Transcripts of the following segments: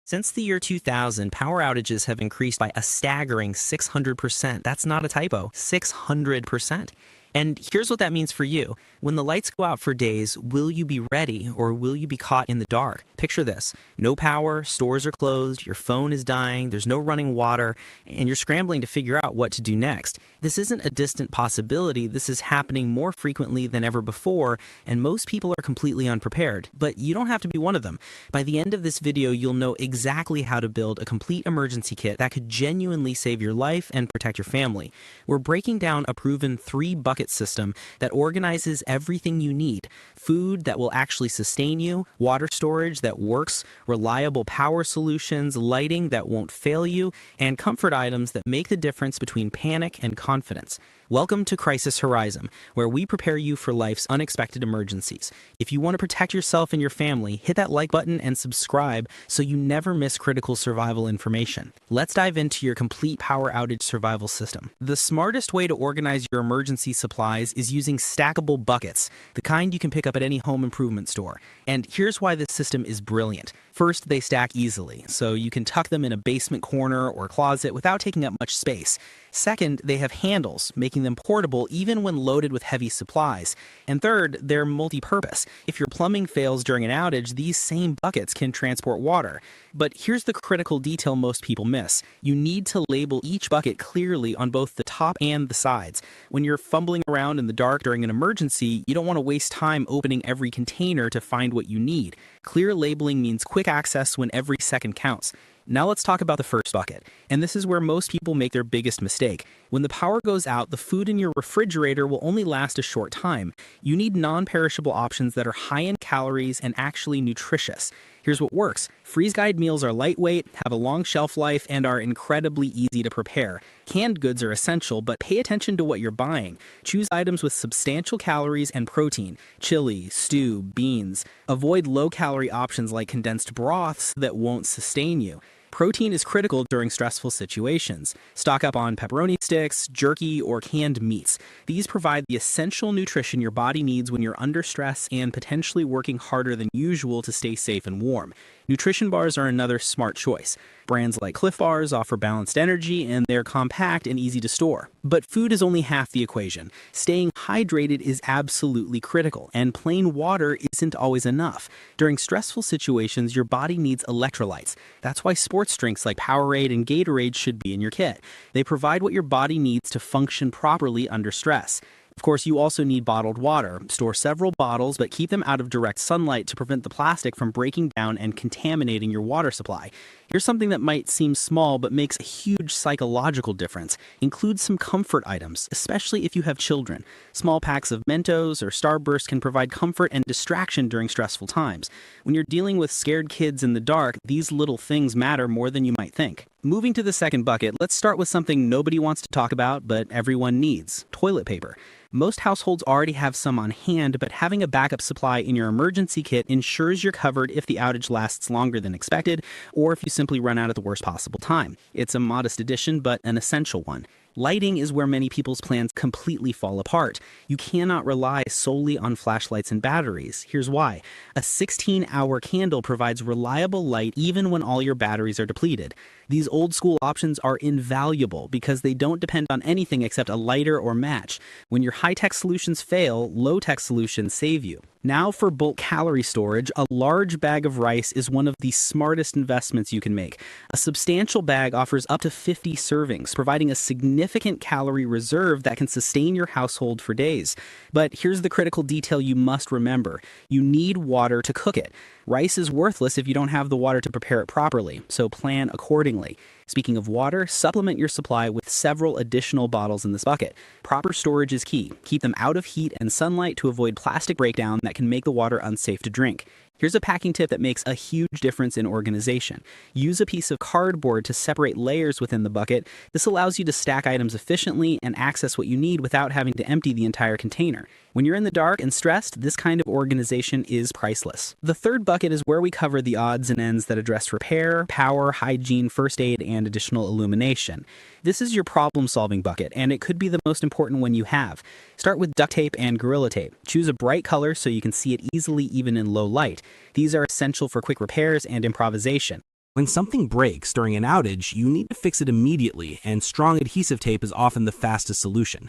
Since the year 2000, power outages have increased by a staggering 600%. That's not a typo, 600%. And here's what that means for you. When the lights go out for days, will you be ready or will you be caught in the dark? Picture this. No power, stores are closed, your phone is dying, there's no running water, and you're scrambling to figure out what to do next. This isn't a distant possibility. This is happening more frequently than ever before, and most people are completely unprepared. But you don't have to be one of them. By the end of this video, you'll know exactly how to build a complete emergency kit that could genuinely save your life and protect your family. We're breaking down a proven 3-bucket system that organizes everything you need: food that will actually sustain you, water storage that works, reliable power solutions, lighting that won't fail you, and comfort items that make the difference between panic and confidence. Welcome to Crisis Horizon, where we prepare you for life's unexpected emergencies. If you want to protect yourself and your family, hit that like button and subscribe so you never miss critical survival information. Let's dive into your complete power outage survival system. The smartest way to organize your emergency supplies is using stackable buckets, the kind you can pick up at any home improvement store. And here's why this system is brilliant. First, they stack easily, so you can tuck them in a basement corner or closet without taking up much space. Second, they have handles, making them portable even when loaded with heavy supplies. And third, they're multi-purpose. If your plumbing fails during an outage, these same buckets can transport water. But here's the critical detail most people miss. You need to label each bucket clearly on both the top and the sides. When you're fumbling around in the dark during an emergency, you don't want to waste time opening every container to find what you need. Clear labeling means quick access when every second counts. Now let's talk about the first bucket. And this is where most people make their biggest mistake. When the power goes out, the food in your refrigerator will only last a short time. You need non-perishable options that are high in calories and actually nutritious. Here's what works. Freeze-dried meals are lightweight, have a long shelf life, and are incredibly easy to prepare. Canned goods are essential, but pay attention to what you're buying. Choose items with substantial calories and protein: chili, stew, beans. Avoid low-calorie options like condensed broths that won't sustain you. Protein is critical during stressful situations. Stock up on pepperoni sticks, jerky, or canned meats. These provide the essential nutrition your body needs when you're under stress and potentially working harder than usual to stay safe and warm. Nutrition bars are another smart choice. Brands like Cliff Bars offer balanced energy, and they're compact and easy to store. But food is only half the equation. Staying hydrated is absolutely critical, and plain water isn't always enough. During stressful situations, your body needs electrolytes. That's why sports drinks like Powerade and Gatorade should be in your kit. They provide what your body needs to function properly under stress. Of course, you also need bottled water. Store several bottles, but keep them out of direct sunlight to prevent the plastic from breaking down and contaminating your water supply. Here's something that might seem small but makes a huge psychological difference. Include some comfort items, especially if you have children. Small packs of Mentos or Starburst can provide comfort and distraction during stressful times. When you're dealing with scared kids in the dark, these little things matter more than you might think. Moving to the second bucket, let's start with something nobody wants to talk about, but everyone needs: toilet paper. Most households already have some on hand, but having a backup supply in your emergency kit ensures you're covered if the outage lasts longer than expected, or if you simply run out at the worst possible time. It's a modest addition, but an essential one. Lighting is where many people's plans completely fall apart. You cannot rely solely on flashlights and batteries. Here's why. A 16-hour candle provides reliable light even when all your batteries are depleted. These old-school options are invaluable because they don't depend on anything except a lighter or match. When your high-tech solutions fail, low-tech solutions save you. Now for bulk calorie storage, a large bag of rice is one of the smartest investments you can make. A substantial bag offers up to 50 servings, providing a significant calorie reserve that can sustain your household for days. But here's the critical detail you must remember. You need water to cook it. Rice is worthless if you don't have the water to prepare it properly, so plan accordingly. Speaking of water, supplement your supply with several additional bottles in this bucket. Proper storage is key. Keep them out of heat and sunlight to avoid plastic breakdown that can make the water unsafe to drink. Here's a packing tip that makes a huge difference in organization. Use a piece of cardboard to separate layers within the bucket. This allows you to stack items efficiently and access what you need without having to empty the entire container. When you're in the dark and stressed, this kind of organization is priceless. The third bucket is where we cover the odds and ends that address repair, power, hygiene, first aid, and additional illumination. This is your problem-solving bucket, and it could be the most important one you have. Start with duct tape and Gorilla Tape. Choose a bright color so you can see it easily even in low light. These are essential for quick repairs and improvisation. When something breaks during an outage, you need to fix it immediately, and strong adhesive tape is often the fastest solution.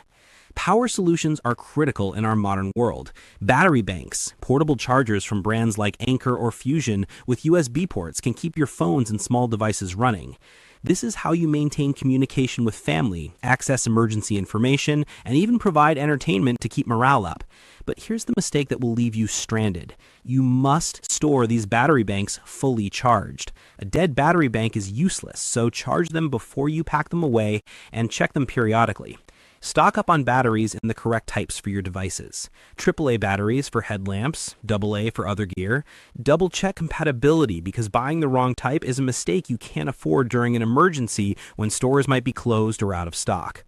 Power solutions are critical in our modern world. Battery banks, portable chargers from brands like Anker or Fusion with USB ports can keep your phones and small devices running. This is how you maintain communication with family, access emergency information, and even provide entertainment to keep morale up. But here's the mistake that will leave you stranded. You must store these battery banks fully charged. A dead battery bank is useless, so charge them before you pack them away and check them periodically. Stock up on batteries in the correct types for your devices. AAA batteries for headlamps, AA for other gear. Double check compatibility because buying the wrong type is a mistake you can't afford during an emergency when stores might be closed or out of stock.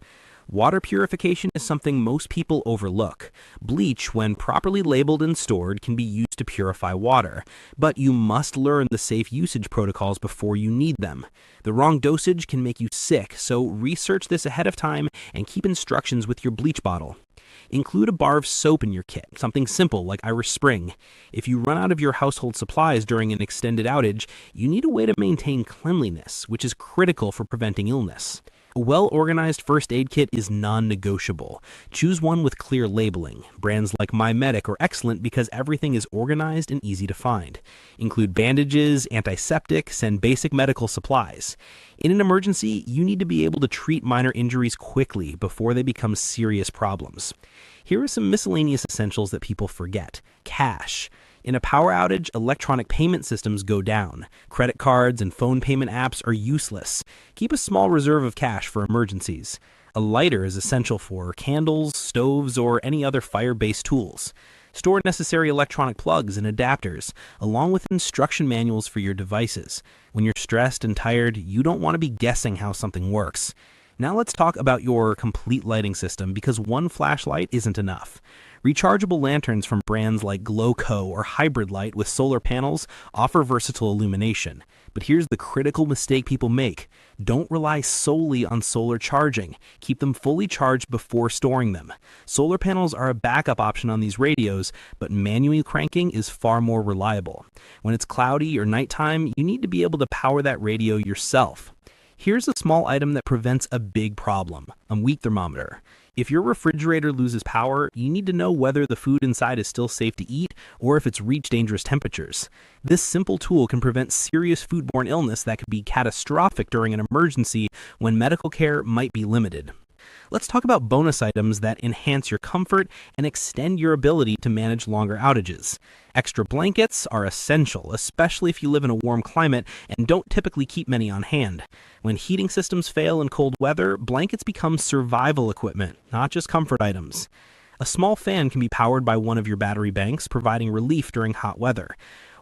Water purification is something most people overlook. Bleach, when properly labeled and stored, can be used to purify water, but you must learn the safe usage protocols before you need them. The wrong dosage can make you sick, so research this ahead of time and keep instructions with your bleach bottle. Include a bar of soap in your kit, something simple like Irish Spring. If you run out of your household supplies during an extended outage, you need a way to maintain cleanliness, which is critical for preventing illness. A well-organized first aid kit is non-negotiable. Choose one with clear labeling. Brands like MyMedic are excellent because everything is organized and easy to find. Include bandages, antiseptics, and basic medical supplies. In an emergency, you need to be able to treat minor injuries quickly before they become serious problems. Here are some miscellaneous essentials that people forget. Cash. In a power outage, electronic payment systems go down. Credit cards and phone payment apps are useless. Keep a small reserve of cash for emergencies. A lighter is essential for candles, stoves, or any other fire-based tools. Store necessary electronic plugs and adapters, along with instruction manuals for your devices. When you're stressed and tired, you don't want to be guessing how something works. Now let's talk about your complete lighting system because one flashlight isn't enough. Rechargeable lanterns from brands like Glowco or Hybrid Light with solar panels offer versatile illumination. But here's the critical mistake people make. Don't rely solely on solar charging. Keep them fully charged before storing them. Solar panels are a backup option on these radios, but manually cranking is far more reliable. When it's cloudy or nighttime, you need to be able to power that radio yourself. Here's a small item that prevents a big problem, a weak thermometer. If your refrigerator loses power, you need to know whether the food inside is still safe to eat or if it's reached dangerous temperatures. This simple tool can prevent serious foodborne illness that could be catastrophic during an emergency when medical care might be limited. Let's talk about bonus items that enhance your comfort and extend your ability to manage longer outages. Extra blankets are essential, especially if you live in a warm climate and don't typically keep many on hand. When heating systems fail in cold weather, blankets become survival equipment, not just comfort items. A small fan can be powered by one of your battery banks, providing relief during hot weather.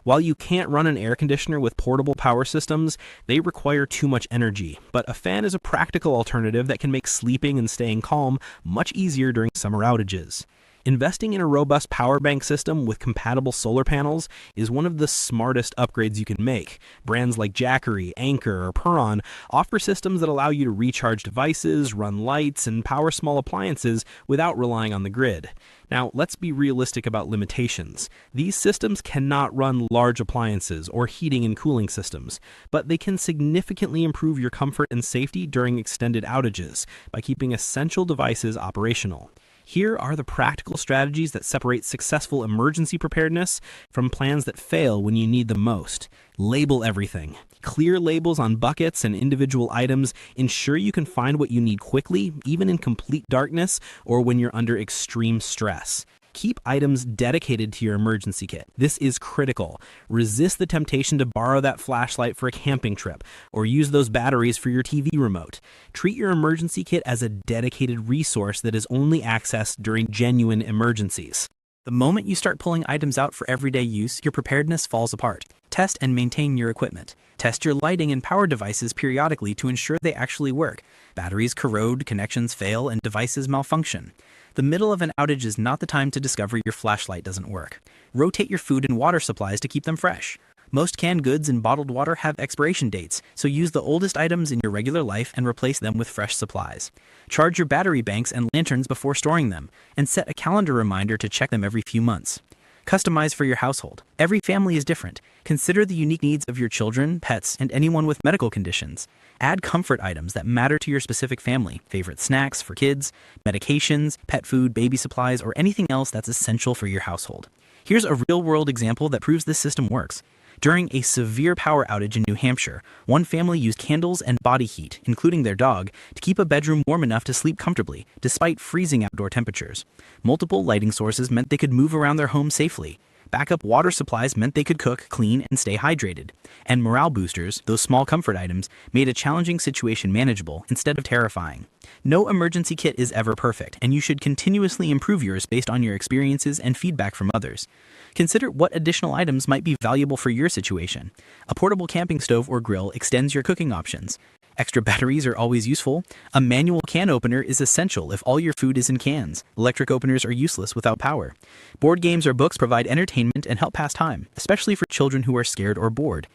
While you can't run an air conditioner with portable power systems, they require too much energy, but a fan is a practical alternative that can make sleeping and staying calm much easier during summer outages. Investing in a robust power bank system with compatible solar panels is one of the smartest upgrades you can make. Brands like Jackery, Anker, or Puron offer systems that allow you to recharge devices, run lights, and power small appliances without relying on the grid. Now, let's be realistic about limitations. These systems cannot run large appliances or heating and cooling systems, but they can significantly improve your comfort and safety during extended outages by keeping essential devices operational. Here are the practical strategies that separate successful emergency preparedness from plans that fail when you need them most. Label everything. Clear labels on buckets and individual items ensure you can find what you need quickly, even in complete darkness or when you're under extreme stress. Keep items dedicated to your emergency kit. This is critical. Resist the temptation to borrow that flashlight for a camping trip or use those batteries for your TV remote. Treat your emergency kit as a dedicated resource that is only accessed during genuine emergencies. The moment you start pulling items out for everyday use, your preparedness falls apart. Test and maintain your equipment. Test your lighting and power devices periodically to ensure they actually work. Batteries corrode, connections fail, and devices malfunction. The middle of an outage is not the time to discover your flashlight doesn't work. Rotate your food and water supplies to keep them fresh. Most canned goods and bottled water have expiration dates, so use the oldest items in your regular life and replace them with fresh supplies. Charge your battery banks and lanterns before storing them, and set a calendar reminder to check them every few months. Customize for your household. Every family is different. Consider the unique needs of your children, pets, and anyone with medical conditions. Add comfort items that matter to your specific family, favorite snacks for kids, medications, pet food, baby supplies, or anything else that's essential for your household. Here's a real-world example that proves this system works. During a severe power outage in New Hampshire, one family used candles and body heat, including their dog, to keep a bedroom warm enough to sleep comfortably, despite freezing outdoor temperatures. Multiple lighting sources meant they could move around their home safely. Backup water supplies meant they could cook, clean, and stay hydrated. And morale boosters, those small comfort items, made a challenging situation manageable instead of terrifying. No emergency kit is ever perfect, and you should continuously improve yours based on your experiences and feedback from others. Consider what additional items might be valuable for your situation. A portable camping stove or grill extends your cooking options. Extra batteries are always useful. A manual can opener is essential if all your food is in cans. Electric openers are useless without power. Board games or books provide entertainment and help pass time, especially for children who are scared or bored.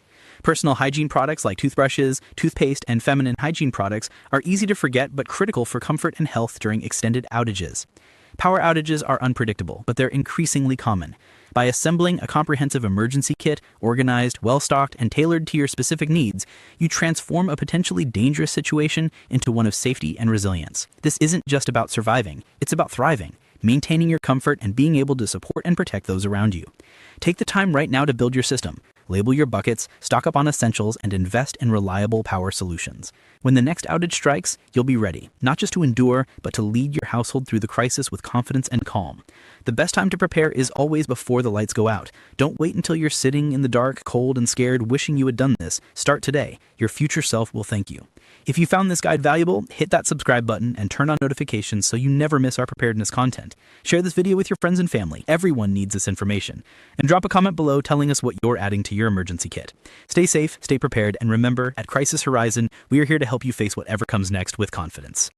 Personal hygiene products like toothbrushes, toothpaste, and feminine hygiene products are easy to forget but critical for comfort and health during extended outages. Power outages are unpredictable, but they're increasingly common. By assembling a comprehensive emergency kit, organized, well-stocked, and tailored to your specific needs, you transform a potentially dangerous situation into one of safety and resilience. This isn't just about surviving, it's about thriving, maintaining your comfort and being able to support and protect those around you. Take the time right now to build your system. Label your buckets, stock up on essentials, and invest in reliable power solutions. When the next outage strikes, you'll be ready, not just to endure, but to lead your household through the crisis with confidence and calm. The best time to prepare is always before the lights go out. Don't wait until you're sitting in the dark, cold, and scared, wishing you had done this. Start today. Your future self will thank you. If you found this guide valuable, hit that subscribe button and turn on notifications so you never miss our preparedness content. Share this video with your friends and family. Everyone needs this information. And drop a comment below telling us what you're adding to your emergency kit. Stay safe, stay prepared, and remember, at Crisis Horizon, we are here to help you face whatever comes next with confidence.